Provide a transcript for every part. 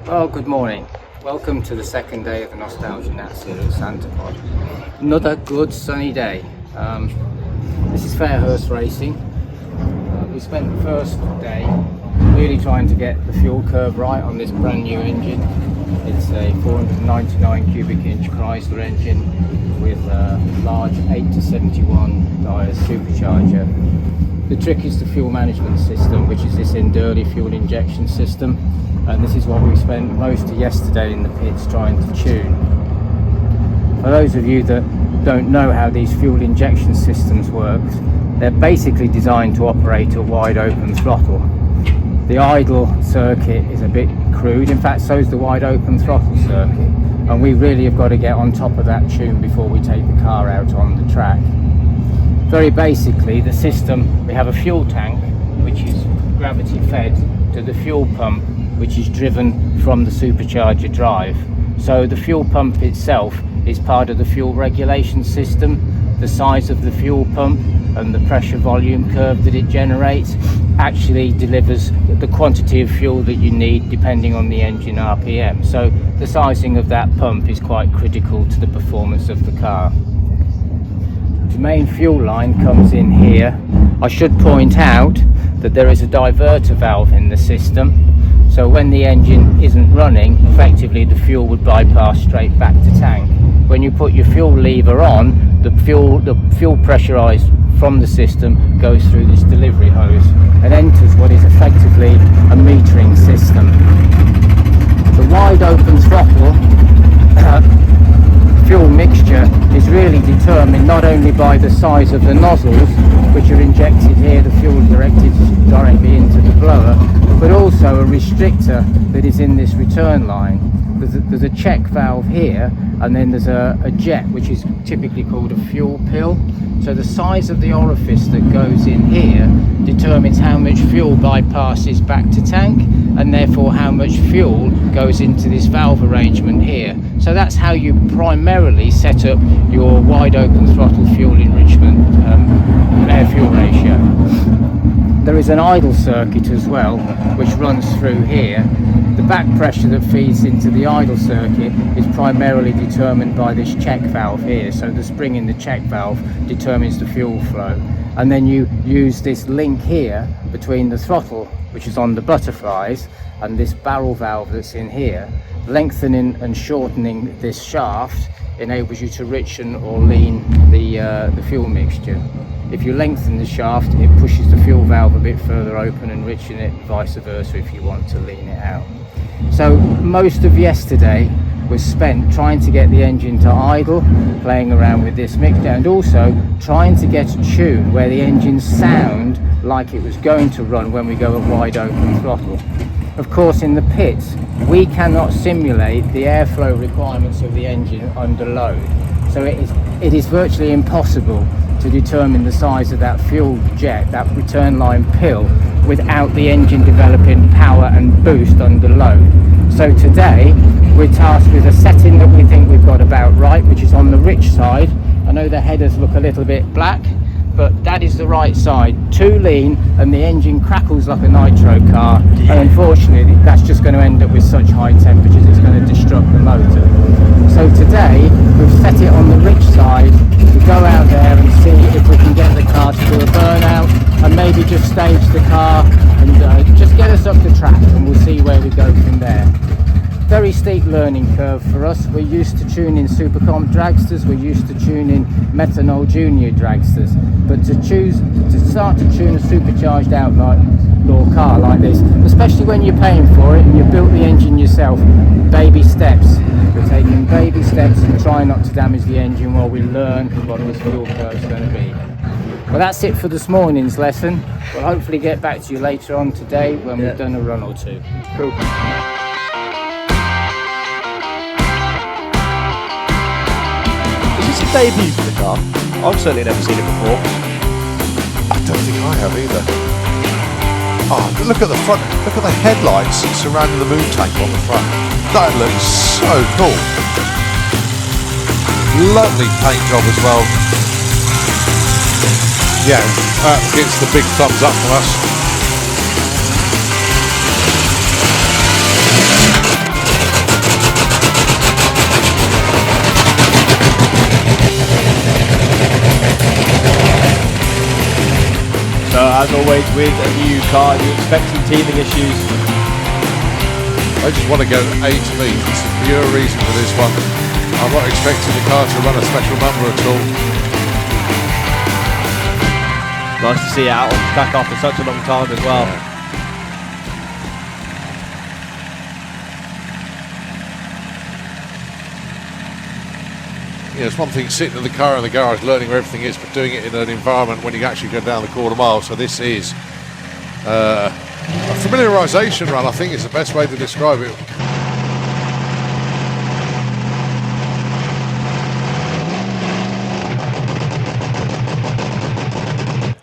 Well, good morning. Welcome to the second day of the Nostalgia Nats here at Santa Pod. Another good sunny day. This is Fairhurst Racing. We spent the first day really trying to get the fuel curve right on this brand new engine. It's a 499 cubic inch Chrysler engine with a large 8 to 71 dies supercharger. The trick is the fuel management system, which is this Endurely fuel injection system. And this is what we spent most of yesterday in the pits trying to tune. For those of you that don't know how these fuel injection systems work, they're basically designed to operate a wide open throttle. The idle circuit is a bit crude, in fact so is the wide open throttle circuit, and we really have got to get on top of that tune before we take the car out on the track. Very basically, the system, we have a fuel tank which is gravity fed to the fuel pump, which is driven from the supercharger drive. So the fuel pump itself is part of the fuel regulation system. The size of the fuel pump and the pressure volume curve that it generates actually delivers the quantity of fuel that you need depending on the engine RPM. So the sizing of that pump is quite critical to the performance of the car. The main fuel line comes in here. I should point out that there is a diverter valve in the system. So when the engine isn't running, effectively the fuel would bypass straight back to tank. When you put your fuel lever on, the fuel pressurized from the system goes through this delivery hose and enters what is effectively a metering system. The wide open throttle fuel mixture is really determined not only by the size of the nozzles, which are injected here, the fuel directed directly into the blower, but also a restrictor that is in this return line. There's a check valve here, and then there's a jet, which is typically called a fuel pill. So the size of the orifice that goes in here determines how much fuel bypasses back to tank, and therefore how much fuel goes into this valve arrangement here. So that's how you primarily set up your wide open throttle fuel enrichment air fuel ratio. There is an idle circuit as well, which runs through here. The back pressure that feeds into the idle circuit is primarily determined by this check valve here. So the spring in the check valve determines the fuel flow. And then you use this link here between the throttle, which is on the butterflies, and this barrel valve that's in here. Lengthening and shortening this shaft enables you to richen or lean the fuel mixture. If you lengthen the shaft, it pushes the fuel valve a bit further open and richen it, vice versa if you want to lean it out. So most of yesterday was spent trying to get the engine to idle, playing around with this mixture, and also trying to get a tune where the engine sound like it was going to run when we go at wide open throttle. Of course, in the pits, we cannot simulate the airflow requirements of the engine under load. So it is virtually impossible to determine the size of that fuel jet, that return line pill, without the engine developing power and boost under load. So today we're tasked with a setting that we think we've got about right, which is on the rich side. I know the headers look a little bit black, but that is the right side. Too lean and the engine crackles like a nitro car, and unfortunately that's just going to end up with such high temperatures it's going to destruct the motor. So today we've set it on the rich side to go out there and see if we can get the car to do a burnout, and maybe just stage the car and just get us up the track, and we'll see where we go from there. Very steep learning curve for us. We're used to tuning Supercomp dragsters, we're used to tuning Methanol Junior dragsters, but to start to tune a supercharged outlaw car like this, especially when you're paying for it and you've built the engine yourself, baby steps. We're taking baby steps and trying not to damage the engine while we learn what this fuel curve is going to be. Well, that's it for this morning's lesson. We'll hopefully get back to you later on today when we've done a run or two. Cool. Is this a debut for the car? I've certainly never seen it before. I don't think I have either. Oh, look at the front. Look at the headlights surrounding the moon tank on the front. That looks so cool. Lovely paint job as well. Yeah, that gets the big thumbs up from us. as always with a new car, you expect some teething issues. I just want to go A to B. It's the pure reason for this one. I'm not expecting the car to run a special number at all. Nice to see it out on track after such a long time as well. Yeah, it's one thing sitting in the car in the garage learning where everything is, but doing it in an environment when you actually go down the quarter mile. So this is a familiarisation run, I think is the best way to describe it.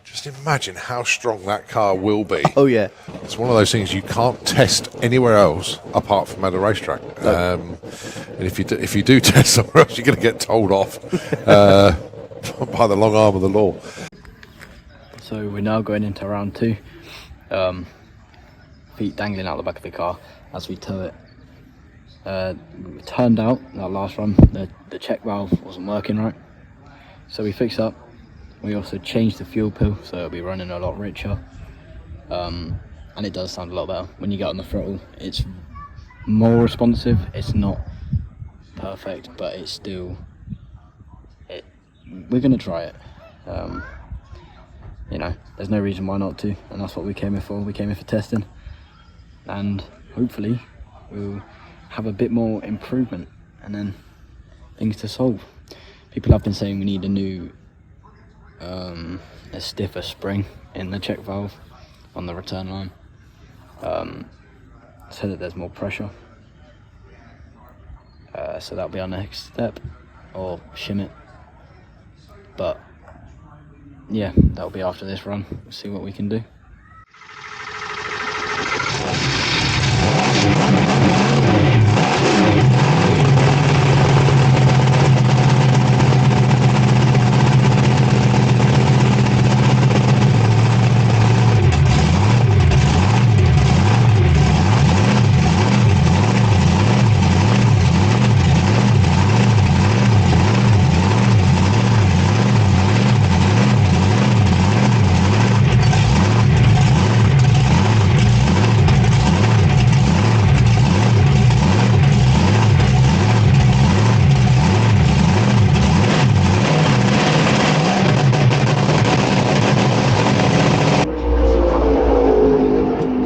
Just imagine how strong that car will be. Oh yeah. It's one of those things you can't test anywhere else apart from at a racetrack. And if you do test somewhere else, you're going to get told off by the long arm of the law. So we're now going into round 2. Feet dangling out the back of the car as we tow it. It turned out that last run the check valve wasn't working right, so we fixed up. We also changed the fuel pill so it'll be running a lot richer, and it does sound a lot better. When you get on the throttle, it's more responsive. It's not perfect, but it's still we're gonna try it. You know, there's no reason why not to, and that's what we came here for. We came here for testing, and hopefully we'll have a bit more improvement and then things to solve. People have been saying we need a new a stiffer spring in the check valve on the return line, so that there's more pressure, so that'll be our next step, or shim it. But yeah, that'll be after this run. We'll see what we can do.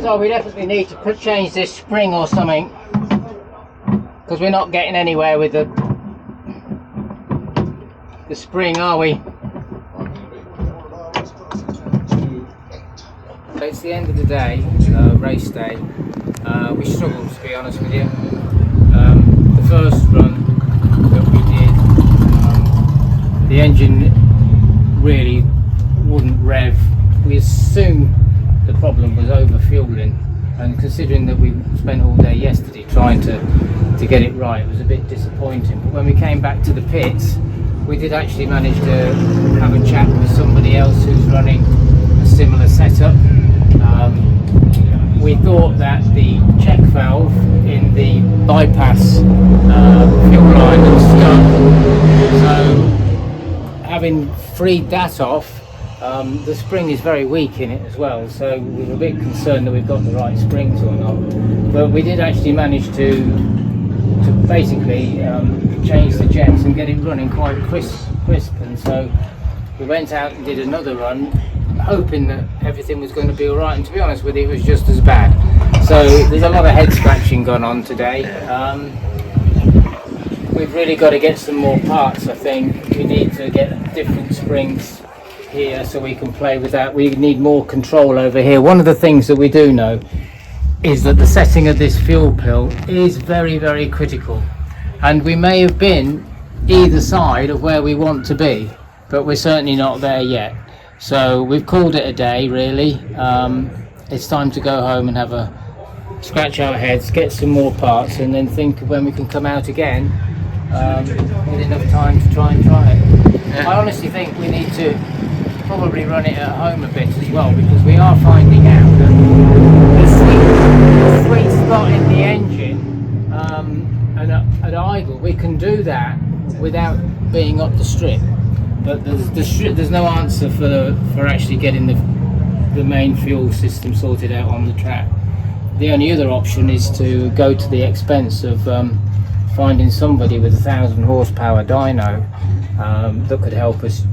So we definitely need to change this spring or something, because we're not getting anywhere with the spring, are we? So it's the end of the day, race day. We struggled, to be honest with you. The first run that we did, the engine really wouldn't rev. We assumed the problem was over fueling, and considering that we spent all day yesterday trying to get it right, it was a bit disappointing. But when we came back to the pits, we did actually manage to have a chat with somebody else who's running a similar setup. We thought that the check valve in the bypass fuel line had stuck, so having freed that off, the spring is very weak in it as well, so we were a bit concerned that we've got the right springs or not. But we did actually manage to basically change the jets and get it running quite crisp, and so we went out and did another run, hoping that everything was going to be alright, and to be honest with you, it was just as bad. So there's a lot of head scratching going on today. We've really got to get some more parts. I think we need to get different springs here so we can play with that. We need more control over here. One of the things that we do know is that the setting of this fuel pill is very, very critical, and we may have been either side of where we want to be, but we're certainly not there yet. So we've called it a day, really. It's time to go home and have a scratch our heads, get some more parts, and then think of when we can come out again with enough time to try it. Yeah. I honestly think we need to probably run it at home a bit as well, because we are finding out that the sweet spot in the engine and at idle, we can do that without being up the strip, but there's no answer for actually getting the the main fuel system sorted out on the track. The only other option is to go to the expense of finding somebody with 1,000 horsepower dyno that could help us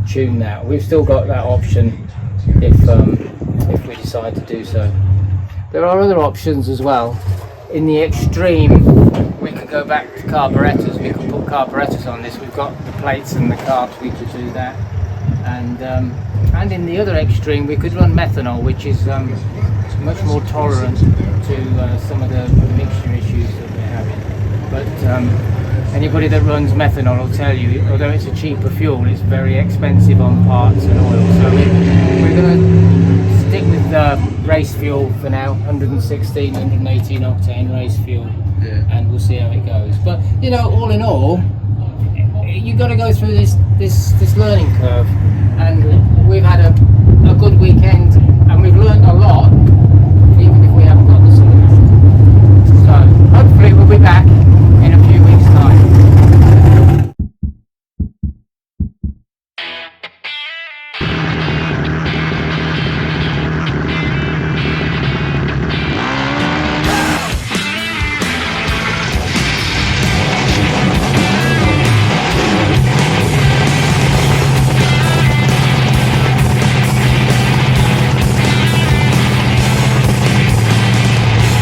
tune that. We've still got that option if we decide to do so. There are other options as well. In the extreme, we could go back to carburetors. We could put carburetors on this. We've got the plates and the carbs. We could do that. And in the other extreme, we could run methanol, which is much more tolerant to some of the mixture issues that we're having. But anybody that runs methanol will tell you, although it's a cheaper fuel, it's very expensive on parts and oil. So we're going to stick with race fuel for now, 116, 118 octane race fuel, and we'll see how it goes. But you know, all in all, you've got to go through this learning curve, and we've had a good weekend